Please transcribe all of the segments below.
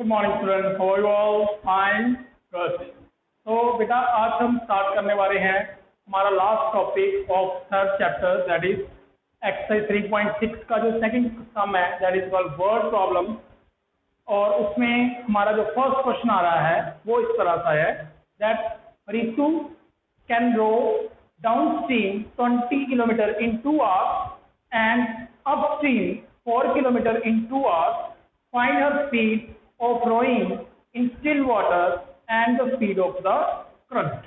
Good morning student, how are you all? Fine, good. तो बेटा आज हम स्टार्ट करने वाले हैं हमारा last topic of third chapter, that is exercise 3.6 का जो सेकंड सम है, that is called word problem. और उसमें हमारा जो फर्स्ट क्वेश्चन आ रहा है वो इस तरह सा है that Ritu can row downstream 20 kilometre in 2 hours and upstream 4 kilometre in 2 hours. Find her speed of rowing in still water and the speed of the current।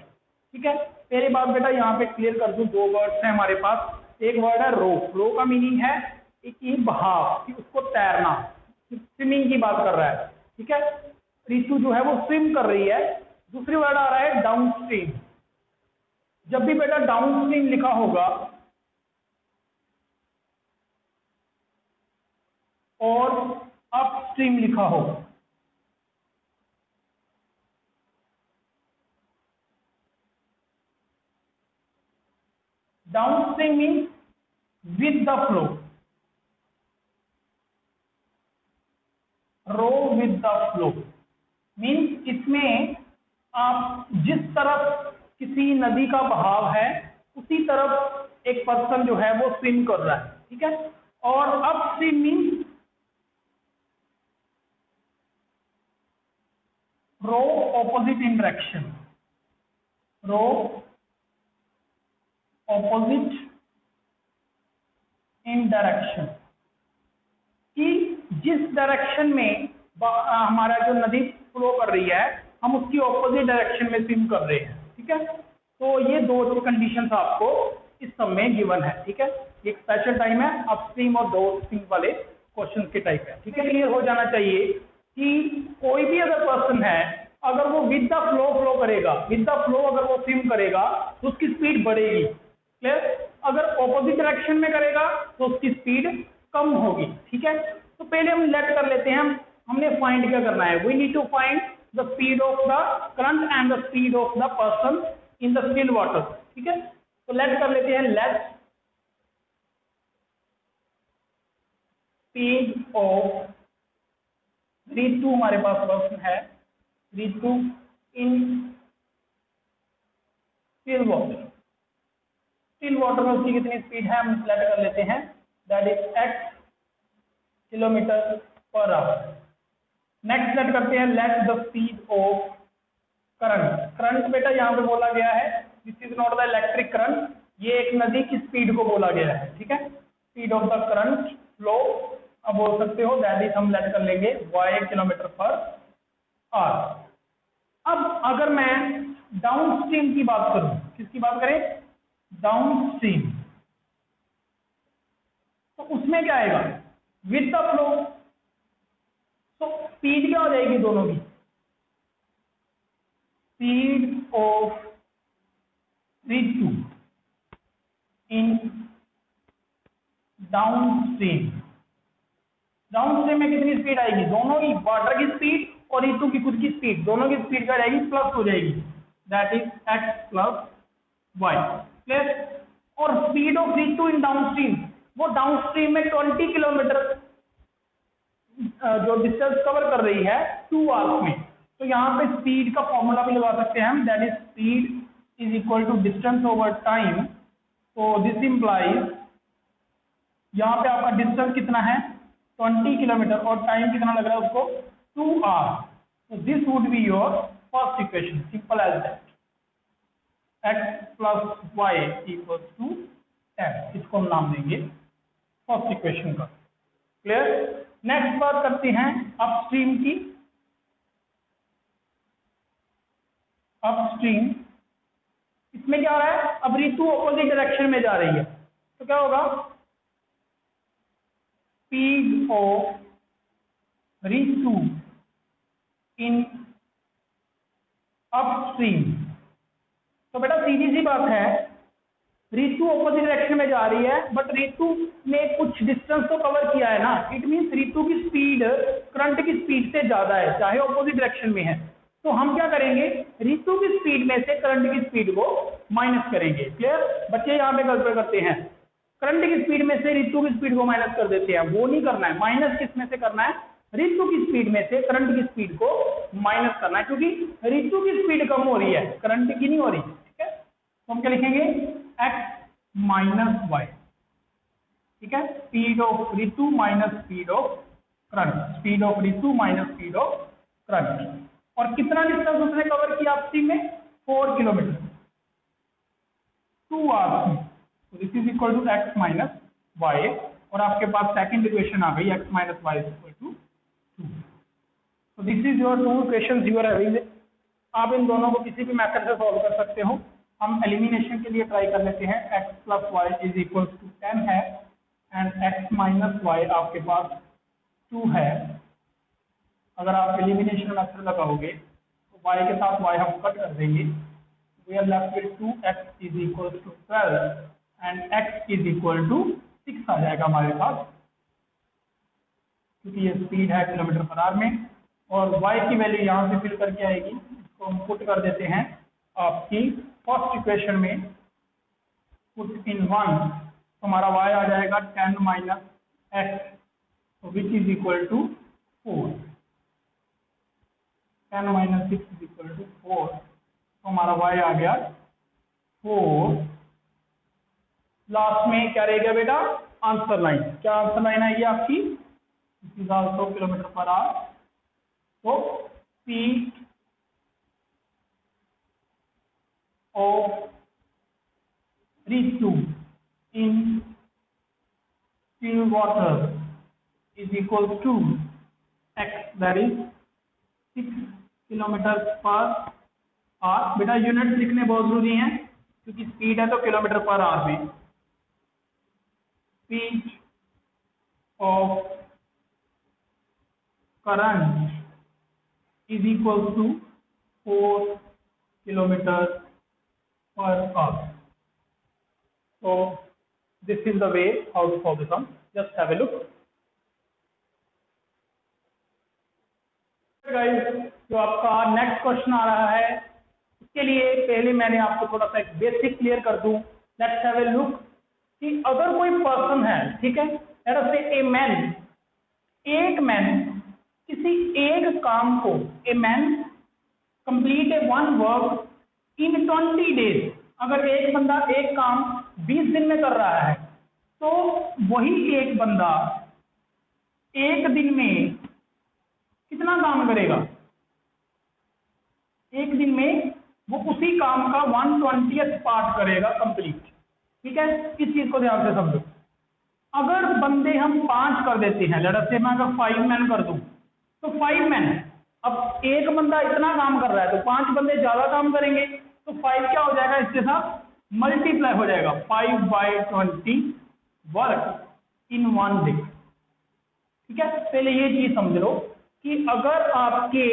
ठीक है, पहली बात बेटा यहाँ पे क्लियर कर दूं, दो वर्ड्स हैं हमारे पास। एक वर्ड है रो। रो का मीनिंग है कि बहाव, कि उसको तैरना, स्विमिंग की बात कर रहा है। ठीक है, रितु जो है वो स्विम कर रही है। दूसरी वर्ड आ रहा है डाउन स्ट्रीम। जब भी बेटा डाउन स्ट्रीम लिखा होगा और अपस्ट्रीम लिखा हो, downstream means with the flow, row with the flow means इसमें आप जिस तरफ किसी नदी का बहाव है उसी तरफ एक पर्सन जो है वो स्विम कर रहा है। ठीक है, और upstream means row opposite in direction, row opposite in direction, कि जिस डायरेक्शन में हमारा जो नदी फ्लो कर रही है हम उसकी ऑपोजिट डायरेक्शन में स्विम कर रहे हैं। ठीक है, तो ये दो कंडीशंस आपको इस सब में गिवन है। ठीक है, एक स्पेशल टाइम है अपस्ट्रीम और डाउनस्ट्रीम वाले क्वेश्चन के टाइप है। ठीक है, क्लियर हो जाना चाहिए कि कोई भी अगर पर्सन है, अगर वो विद द फ्लो करेगा, विद द फ्लो अगर वो स्विम करेगा तो उसकी स्पीड बढ़ेगी। क्लियर? अगर ऑपोजिट डायरेक्शन में करेगा तो उसकी स्पीड कम होगी। ठीक है, तो पहले हम लेट कर लेते हैं, हमने फाइंड क्या करना है, we need to find the speed of the current and the speed of the person in the still water. ठीक है, तो लेट कर लेते हैं, लेट स्पीड ऑफ रितु, हमारे पास पर्सन है Ritu in still water. Still water में उसकी कितनी स्पीड है हम लेट कर लेते हैं, that is x kilometre per hour. Next let करते हैं, let the speed of current. Current बेटा यहाँ पे बोला गया है this is not the electric current, ये एक नदी की स्पीड को बोला गया है। ठीक है, speed of the current flow अब बोल सकते हो, दैट इज हम लेट कर लेंगे y किलोमीटर पर आवर। अब अगर मैं डाउनस्ट्रीम की बात करूं, किसकी बात करें, डाउनस्ट्रीम, तो उसमें क्या आएगा, विद द फ्लो। तो स्पीड क्या हो जाएगी दोनों की, speed of Ritu in downstream. Downstream में कितनी स्पीड आएगी, दोनों की, वाटर की स्पीड और रितु की खुद की स्पीड, दोनों की स्पीड क्या रहेगी, प्लस हो जाएगी, that is x plus y plus. और speed of Ritu in downstream, वो डाउनस्ट्रीम में 20 किलोमीटर जो डिस्टेंस कवर कर रही है 2 आवर्स में। तो यहाँ पे स्पीड का फॉर्मूला भी लगा सकते हैं हम, that is speed is equal to distance over time. तो दिस इंप्लाइज, यहाँ पे आपका डिस्टेंस कितना है 20 किलोमीटर और टाइम कितना लग रहा है उसको 2 आवर्स। तो this would be your first equation, simple as that, x plus y equal to m। इसको हम नाम देंगे फर्स्ट इक्वेशन का। क्लियर? नेक्स्ट बात करते हैं अपस्ट्रीम की। अपस्ट्रीम, इसमें क्या हो रहा है, अब रितु ऑपोजिट डायरेक्शन में जा रही है, तो क्या होगा, speed of Ritu in upstream. तो बेटा सीधी सी बात है, रितु ऑपोजिट डायरेक्शन में जा रही है, बट रितु ने कुछ डिस्टेंस तो कवर किया है ना, इट मींस रितु की स्पीड करंट की स्पीड से ज्यादा है, चाहे ऑपोजिट डायरेक्शन में है। तो हम क्या करेंगे, रितु की स्पीड में से करंट की स्पीड को माइनस करेंगे। क्लियर? बच्चे यहाँ पे गलती करते हैं, करंट की स्पीड में से रितु की स्पीड को माइनस कर देते हैं, वो नहीं करना है। माइनस किस में से करना है, रितु की स्पीड में से करंट की स्पीड को माइनस करना है, क्योंकि रितु की स्पीड कम हो रही है, करंट की नहीं हो रही। ठीक है, तो हम क्या लिखेंगे, x माइनस वाई। ठीक है, speed of Ritu minus speed of current, speed of Ritu minus speed of current. और कितना डिस्टेंस उसने कवर किया आपसी में, 4 किलोमीटर, 2 आवर। तो this is equal to x minus y, और आपके पास सेकंड इक्वेशन आ गई, x minus y is equal to 2। तो this is your 2 equations you are having. आप इन दोनों को किसी भी मेथड से सॉल्व कर सकते हो। हम एलिमिनेशन के लिए ट्राई कर लेते हैं। x plus y is equal to 10 है, एंड x माइनस वाई आपके पास 2 है। अगर आप एलिमिनेशन मेथड लगाओगे तो y के साथ y हम कट कर देंगे, we are left with 2x is equal to 12 and x is equal to 6 आ जाएगा हमारे पास, क्योंकि ये स्पीड है किलोमीटर पर आवर में। और y की वैल्यू यहाँ से फिल करके आएगी, इसको हम पुट कर देते हैं आपकी फर्स्ट इक्वेशन में, पुट इन 1, तो हमारा y आ जाएगा 10 minus x which is equal to 4। 10 minus 6 is equal to 4, तो हमारा y आ गया 4। लास्ट में क्या रह गया बेटा, आंसर लाइन। क्या आंसर लाइन आएगी आपकी, this is also kilometre per hour. तो speed of Ritu in still water is equal to x, that is 6 kilometre per hour. बेटा यूनिट लिखने बहुत जरूरी है, क्योंकि स्पीड है तो किलोमीटर पर आवर में। Speed of current is equal to 4 kilometre per hour. So this is the way how to solve the sum. Just have a look. Guys, जो आपका नेक्स्ट क्वेश्चन आ रहा है, उसके लिए पहले मैंने आपको थोड़ा सा एक बेसिक क्लियर कर दूं। लेट्स हैव ए लुक कि अगर कोई पर्सन है, ठीक है, लेट अस से ए मैन, एक मैन किसी एक काम को, a man complete A one work in 20 days. अगर एक बंदा एक काम 20 दिन में कर रहा है, तो वही एक बंदा एक दिन में कितना काम करेगा, एक दिन में वो उसी काम का 1/20 पार्ट करेगा कंप्लीट। ठीक है, इस चीज को ध्यान से समझो। अगर बंदे हम 5 कर देते हैं, लेट अस से मैं अगर 5 मैन कर दूं, तो 5 मैन, अब एक बंदा इतना काम कर रहा है तो 5 बंदे ज्यादा काम करेंगे, तो 5 क्या हो जाएगा, इसके साथ मल्टीप्लाई हो जाएगा, 5/20 वर्क इन 1 डे। ठीक है, पहले ये चीज समझ लो कि अगर आपके,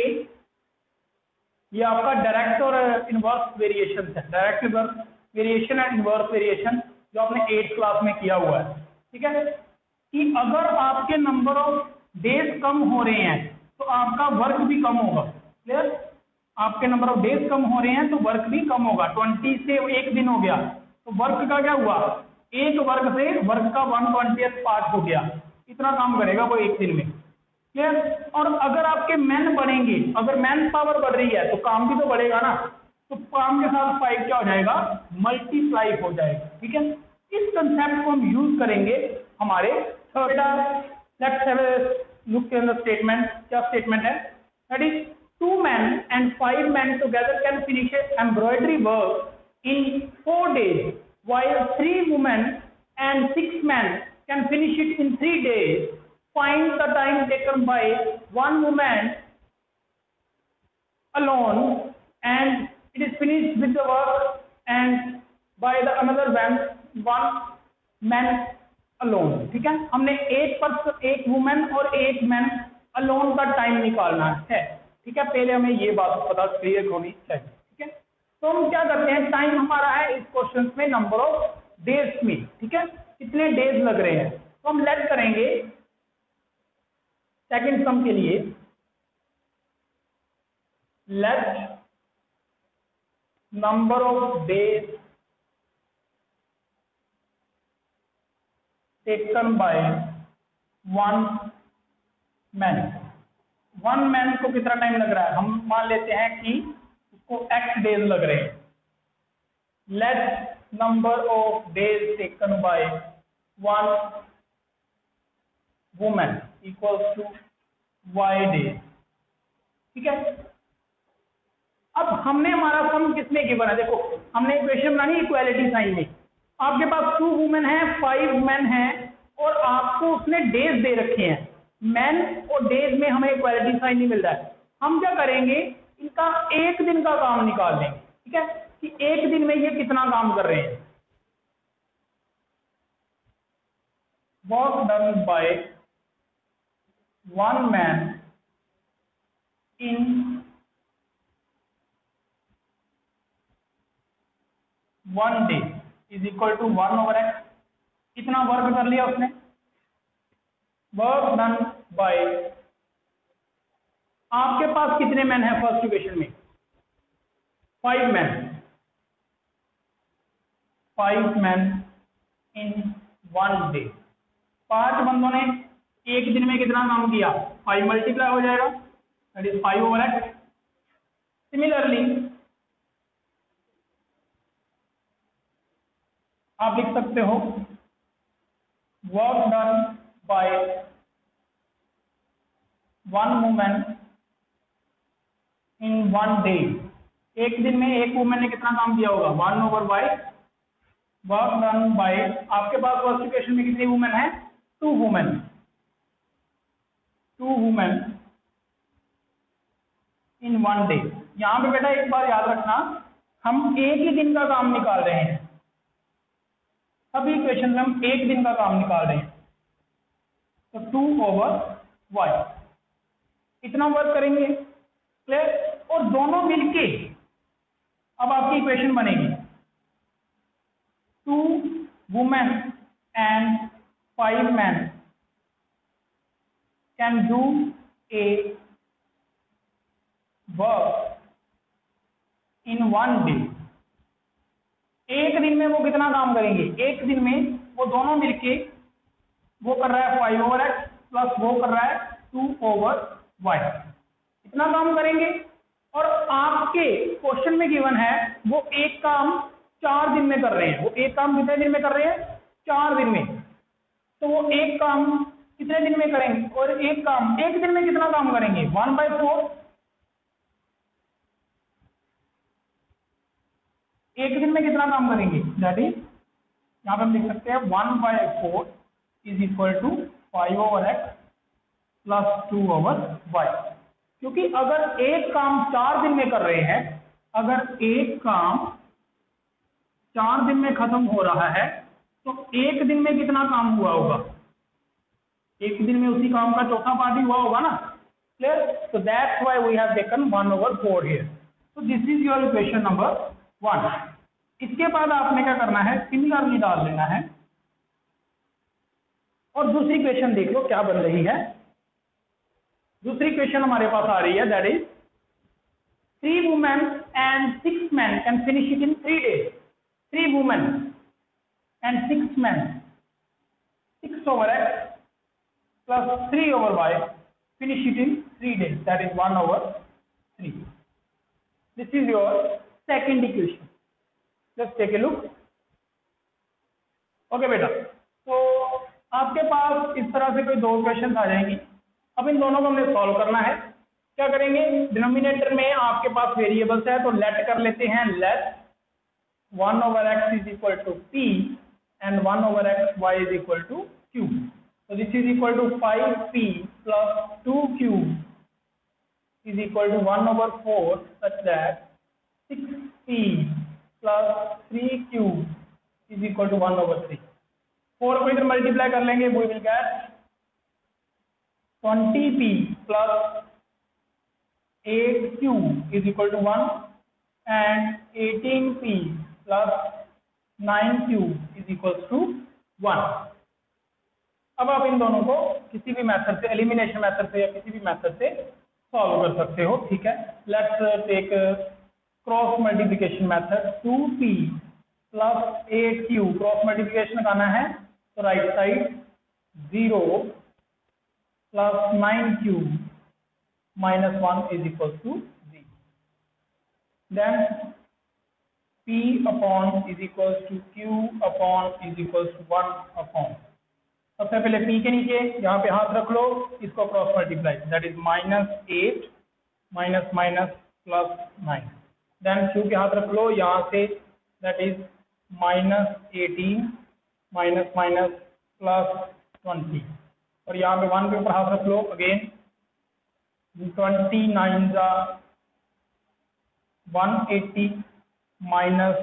ये आपका डायरेक्ट और इनवर्स वेरिएशन है, direct inverse variation and inverse variation जो आपने 8th क्लास में किया हुआ है। ठीक है, कि अगर आपके नंबर ऑफ डेज कम हो रहे हैं तो आपका वर्क भी कम होगा। क्लियर, आपके नंबर ऑफ डेज कम हो रहे हैं तो वर्क भी कम होगा। 20 से एक दिन हो गया तो वर्क का क्या हुआ, एक वर्क से वर्क का 1/20 पार्ट हो गया, इतना काम करेगा वो एक दिन में। क्लियर, और अगर आपके मैन बढ़ेंगे, अगर मैन पावर बढ़ रही है तो काम भी तो बढ़ेगा ना, तो काम के साथ 5 क्या हो जाएगा, मल्टीप्लाई हो जाएगा। ठीक है, इस कंसेप्ट को हम यूज करेंगे हमारे third. Let's have a look in the statement. क्या स्टेटमेंट है, that is 2 men and 5 men together can finish embroidery work in 4 days, while 3 women and 6 men can finish it in 3 days. Find the time taken by 1 woman alone, and it is finished with the work and by the another 1 man alone. ठीक है, हमने एक person, एक women और एक man alone का time निकालना है। ठीक है, पहले हमें ये बात पता क्लियर होनी चाहिए। ठीक है, तो हम क्या करते हैं, टाइम हमारा है इस क्वेश्चन में नंबर ऑफ डेज में। ठीक है, कितने डेज लग रहे हैं, तो हम लेट करेंगे सेकंड सम के लिए, late number of days taken bye 1 man. One man को कितना टाइम लग रहा है, हम मान लेते हैं कि उसको x डेज लग रहे हैं। Let number of days taken by one women equals to y days. ठीक है, अब हमने हमारा सम किसमें गिवन है, देखो हमने इक्वेशन बनानी इक्वालिटी साइन में। आपके पास 2 वुमेन है, 5 मैन है और आपको उसने डेज दे रखे हैं। मैन और डेज में हमें इक्वालिटी साइन नहीं मिल रहा है। हम क्या करेंगे, इनका एक दिन का काम निकाल लेंगे। ठीक है, कि एक दिन में ये कितना काम कर रहे हैं। Work done by one man in 1 day is equal to 1/x। कितना वर्क कर लिया उसने, वर्क डन बाय, आपके पास कितने मैन है फर्स्ट इक्वेशन में, 5 मैन, 5 मैन इन 1 डे। 5 बंदों ने एक दिन में कितना काम किया, 5 मल्टीप्लाई हो जाएगा, दैट इज 5/x। सिमिलरली आप लिख सकते हो work done by one women in 1 day. एक दिन में एक वुमेन ने कितना काम किया होगा, 1/y। वर्क डन बाय, आपके पास फर्स्ट इक्वेशन में कितनी वुमेन है, 2 वुमेन, 2 वुमेन इन 1 डे। यहां पे बेटा एक बार याद रखना, हम एक ही दिन का काम निकाल रहे हैं, सभी इक्वेशन में हम एक दिन का काम निकाल रहे हैं। तो 2/y इतना वर्क करेंगे, क्लियर। और दोनों मिलके अब आपकी इक्वेशन बनेगी 2 women and 5 man can do a work in 1 day. एक दिन में वो कितना काम करेंगे, एक दिन में वो दोनों मिलके वो कर रहा है 5/x प्लस वो कर रहा है 2/y, इतना काम करेंगे। और आपके क्वेश्चन में गिवन है वो एक काम 4 दिन में कर रहे हैं। वो एक काम कितने दिन में कर रहे हैं, 4 दिन में। तो वो एक काम कितने दिन में करेंगे, और एक काम एक दिन में कितना काम करेंगे, 1/4। एक दिन में कितना काम करेंगे, दैट इज यहां पर हम लिख सकते हैं 1/4 is equal to 5/x plus 2/y। क्योंकि अगर एक काम 4 दिन में कर रहे हैं, अगर एक काम 4 दिन में खत्म हो रहा है तो एक दिन में कितना काम हुआ होगा, एक दिन में उसी काम का चौथा पार्ट ही हुआ होगा ना, clear. so that's why we have taken 1/4 here. so this is your equation number 1. इसके बाद आपने क्या करना है, सिमिलरली डाल लेना है और दूसरी इक्वेशन देख लो क्या बन रही है। दूसरी इक्वेशन हमारे पास आ रही है, that is 3 women and 6 man can finish it in 3 days. 3 women and 6 man, 6/x plus 3/y finish it in 3 days, that is 1/3. This is your second equation. Let's take a look. Okay बेटा, तो आपके पास इस तरह से कोई 2 equation आ जाएंगी। अब इन दोनों को हमने सॉल्व करना है। क्या करेंगे, डिनोमिनेटर में आपके पास वेरिएबल्स है तो लेट कर लेते हैं, late 1/x is equal to p and 1/xy is equal to q. So this is equal to 5p plus 2q is equal to 1/4 such that 6p plus 3q is equal to 1/3. 4 को इधर multiply कर लेंगे, we will get 20p plus 8q is equal to 1 and 18p plus 9q is equals to 1. अब आप इन दोनों को किसी भी मेथड से, एलिमिनेशन मेथड से या किसी भी मेथड से सॉल्व कर सकते हो। ठीक है, let's take cross multiplication method. 2p plus 8q cross multiplication लगाना है तो right side 0 plus 9q -1 is equal to 0। Then P upon is equal to Q upon is equal to 1 upon, सबसे पहले P के नीचे यहाँ पे हाथ रख लो, इसको cross multiply, that is -8 minus minus +9। Then Q के हाथ रख लो यहाँ से, दैट इज -18 माइनस माइनस +20, और यहाँ पे 1 के ऊपर हाथ रख लो अगेन, 29 जा 180 माइनस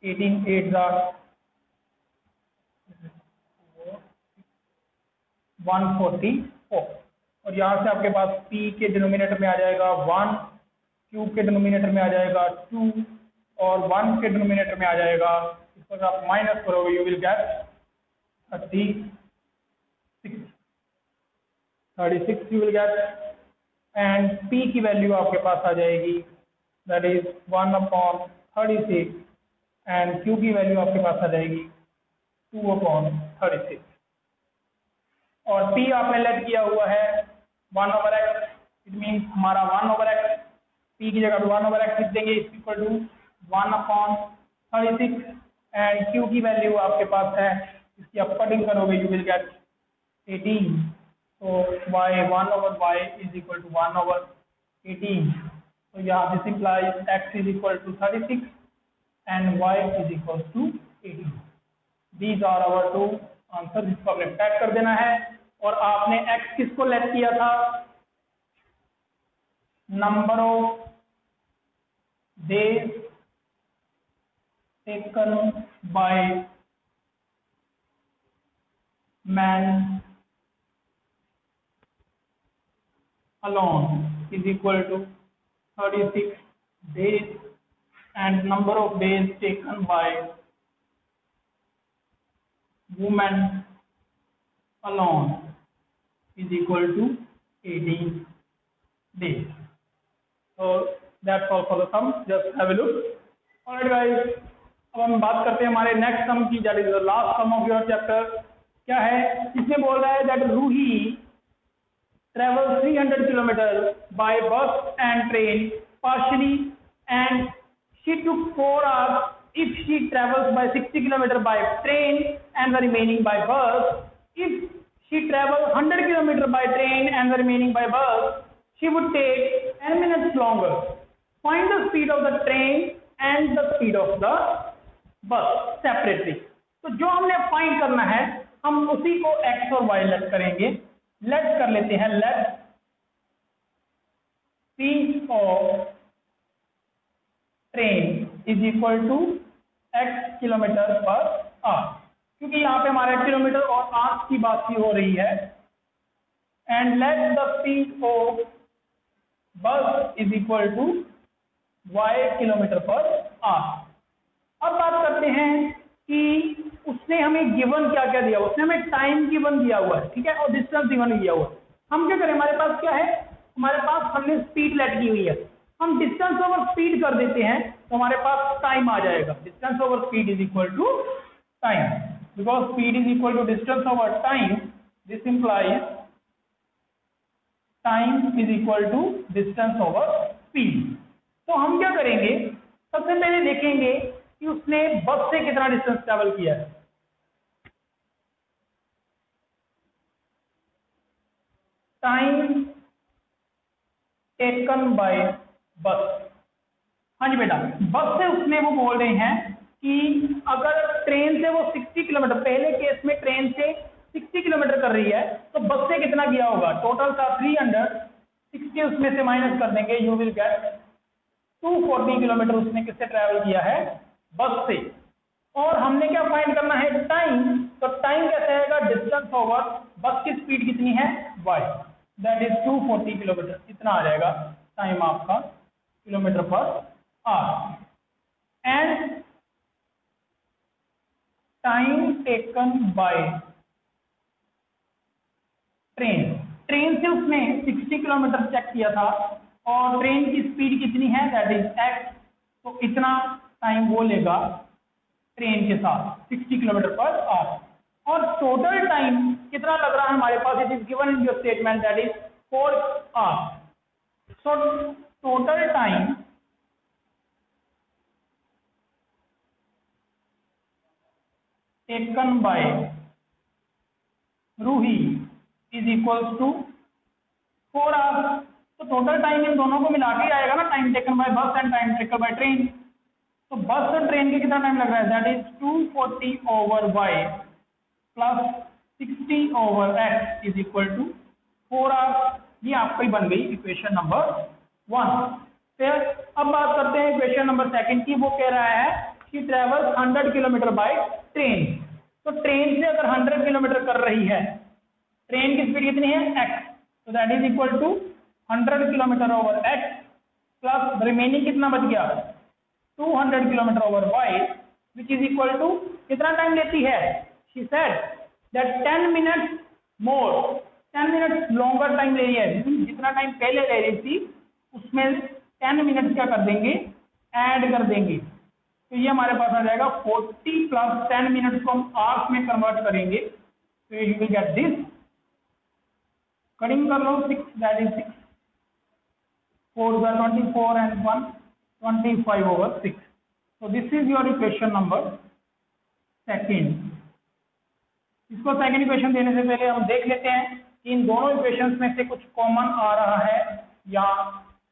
18 8 जा 144, और यहाँ से आपके पास P के डिनोमिनेटर में आ जाएगा 1, Q के डिनोमिनेटर में आ जाएगा 2, और 1 के डिनोमिनेटर में आ जाएगा, इस पर आप माइनस करोगे you will gate 36 you will gate, and P की वैल्यू आपके पास आ जाएगी, that is 1 upon 36, and Q की वैल्यू आपके पास आ जाएगी 2 अपॉन 36, और P आपने लेट किया हुआ है 1/x, इट मीन्स हमारा 1/x, P की जगह पे 1/x लिख देंगे, is equal to 1 upon 36, and Q की वैल्यू आपके पास है, इसकी आप कटिंग करोगे you will get 18, so y is equal to 1/18, so yeah, this implies x is equal to 36 and y is equal to 18. These are our two answers, इसको आपने pack कर देना है, और आपने x किसको लेट किया था, number of days taken by man alone is equal to 36 days, and number of days taken by woman alone is equal to 18 days. So that's all for the sum, just have a look. Alright guys, अब हम बात करते हैं हमारे next sum की, that is the last sum of your chapter. क्या है, इसमें बोल रहा है that Ruhi travels 300 kilometers by bus and train partially, and she took 4 hours if she travels by 60 kilometers by train and the remaining by bus. If she travels 100 kilometers by train and the remaining by bus, she would take 10 minutes longer. Find the speed of the train and the speed of the bus separately. तो जो हमने find करना है, हम उसी को x और y late करेंगे। लेट कर लेते हैं, let speed of train is equal to x kilometre per hour, क्योंकि यहाँ पे हमारे किलोमीटर और आवर्स की बात ही हो रही है, and let the speed of bus is equal to y kilometre per hour. अब बात करते हैं कि उसने हमें गिवन क्या क्या दिया, उसने हमें टाइम गिवन दिया हुआ है, ठीक है, और डिस्टेंस गिवन दिया हुआ है। हम क्या करें, हमारे पास क्या है, हमारे पास हमने स्पीड लेट की हुई है, हम डिस्टेंस ओवर स्पीड कर देते हैं, तो हमारे पास टाइम आ जाएगा। Distance over speed is equal to time, because speed is equal to distance over time, this implies time is equal to distance over speed. तो हम क्या करेंगे, सबसे पहले देखेंगे कि उसने बस से कितना डिस्टेंस ट्रेवल किया है। टाइम टेकन बाय बस, हाँ जी बेटा, बस से उसने वो बोल रहे हैं कि अगर ट्रेन से वो 60 किलोमीटर, पहले केस में ट्रेन से 60 किलोमीटर कर रही है, तो बस से कितना गया होगा, टोटल था 300, 60 उसमें से माइनस कर देंगे, यू विल गेट 240 किलोमीटर उसने किससे ट्रैवल किया है, बस से। और हमने क्या फाइंड करना है, टाइम, तो टाइम कैसे आएगा, डिस्टेंस ओवर बस की स्पीड कितनी है, y, दैट इज 240 किलोमीटर, इतना आ जाएगा टाइम आपका kilometre per hour. And time taken by train, train से उसने 60 किलोमीटर चेक किया था, और ट्रेन की स्पीड कितनी है, दैट इज x, तो इतना टाइम वो लेगा ट्रेन के साथ 60 किलोमीटर पर आवर। और टोटल टाइम कितना लग रहा है हमारे पास, it is given in your statement, that is 4 hours. So total time taken by Ruhi is equals to 4 hours. तो टोटल टाइम इन दोनों को मिला के आएगा ना, time taken by bus and time taken by train. तो बस और ट्रेन के कितना टाइम लग रहा है, that is 240/y plus 60/x is equal to 4 hours. ये आपकी बन गई इक्वेशन नंबर 1. फिर अब बात करते हैं इक्वेशन नंबर 2 की. वो कह रहा है कि ट्रेवल्स 100 किलोमीटर बाय ट्रेन. तो ट्रेन से अगर 100 किलोमीटर कर रही है, ट्रेन की स्पीड कितनी है x, तो that is equal to 100 kilometre over x plus remaining कितना बच गया 200 kilometre over y which is equal to कितना टाइम लेती है. She said that 10 minutes more, 10 minutes longer time ले रही है. जितना टाइम पहले ले रही थी उसमें 10 मिनट्स क्या कर देंगे, ऐड कर देंगे. तो ये हमारे पास आ जाएगा 40 प्लस 10 मिनट्स को हम आवर्स में कन्वर्ट करेंगे. तो you will get this, cutting कर लो 6, that is 6 4 24 and 1 25/6. So this is your equation number 2. इसको सेकंड इक्वेशन देने से पहले हम देख लेते हैं कि इन दोनों इक्वेशंस में से कुछ कॉमन आ रहा है या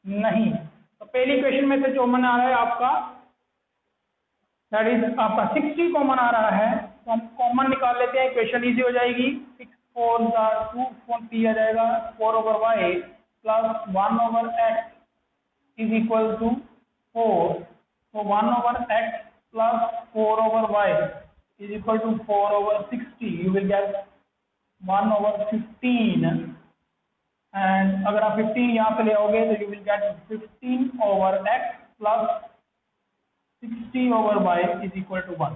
नहीं. तो पहली इक्वेशन में से जो कॉमन आ रहा है आपका, दैट इज आपका 60 कॉमन आ रहा है. तो हम कॉमन निकाल लेते हैं, इक्वेशन इजी हो जाएगी. 6 4 240 आ जाएगा 4/y plus 1/x is equal to 4. So 1/x plus 4/y is equal to 4/60. You will get 1/15. And अगर आप 15 यहाँ पे ले आओगे तो you will get 15/x plus 60/y is equal to 1.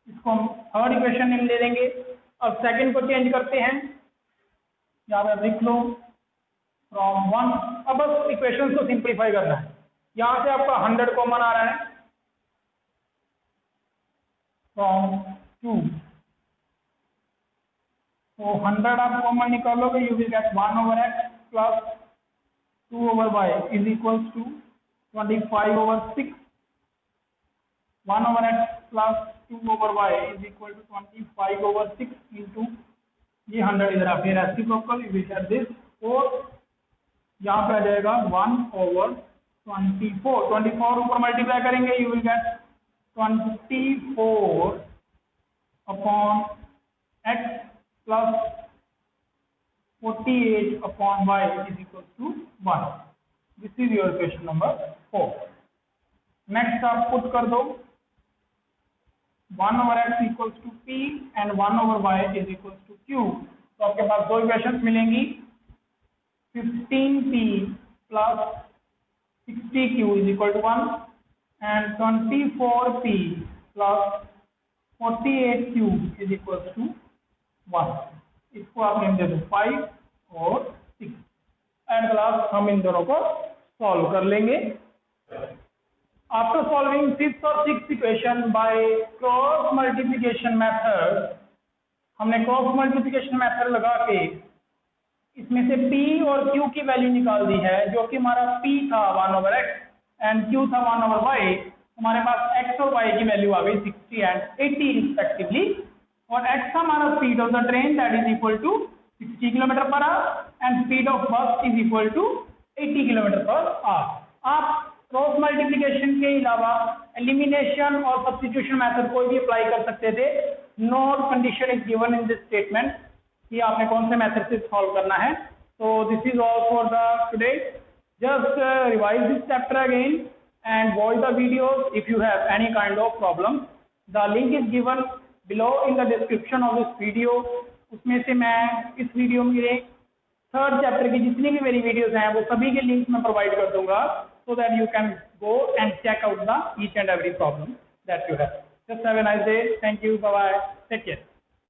इसको हम थर्ड इक्वेशन में ले लेंगे. अब सेकंड को चेंज करते हैं, यहाँ पे लिख लो फ्रॉम 1. अब बस इक्वेशंस को सिंप्लीफाई करना है. यहाँ से आपका 100 कॉमन आ रहा है फ्रॉम 2. तो 100 आप कॉमन निकालोगे, you will get 1/x plus 2/y is equals to 25/6. 1/x plus 2/y is equal to 25/6 into ये 100 इधर आप reciprocal, you will get this 4. यहाँ पे आ जाएगा 1/24. 24 ऊपर मल्टीप्लाई करेंगे, you will get 24/x plus 48/y is equal to 1. This is your equation number 4. Next आप put कर दो 1/x equals to p and 1/y is equals to q. तो आपके पास दो इक्वेशंस मिलेंगी. 15p plus 60q is equal to 1 and 24p plus 48q is equal to 1. इसको आप name दे दो 5 और 6. एंड क्लास हम इन दोनों को सॉल्व कर लेंगे. आफ्टर सॉल्विंग 5th और 6th equation by cross multiplication method, हमने क्रॉस मल्टीप्लिकेशन मेथड लगा के इसमें से p और q की वैल्यू निकाल दी है, जो कि हमारा p था 1/x एंड q था 1/y. हमारे पास x और y की वैल्यू आ गई 60 एंड 80 रिस्पेक्टिवली. और x था हमारा speed of the train, that is equal to 60 kilometre per hour and speed of bus is equal to 80 kilometre per hour. आप क्रॉस मल्टीप्लिकेशन के अलावा एलिमिनेशन और सब्स्टिट्यूशन मेथड कोई भी अप्लाई कर सकते थे. Note condition is given in this statement कि आपने कौन से मेथड से सॉल्व करना है. तो this is all for the today. Just revise this chapter again and watch the videos if you have any kind of problem. The link is given below in the description of this video. उसमें से मैं इस video में third chapter की जितनी भी मेरी videos हैं वो सभी के लिंक मैं प्रोवाइड कर दूंगा, so that you can go and check out the each and every problem that you have. Just have a nice day. Thank you. Bye bye. Take care.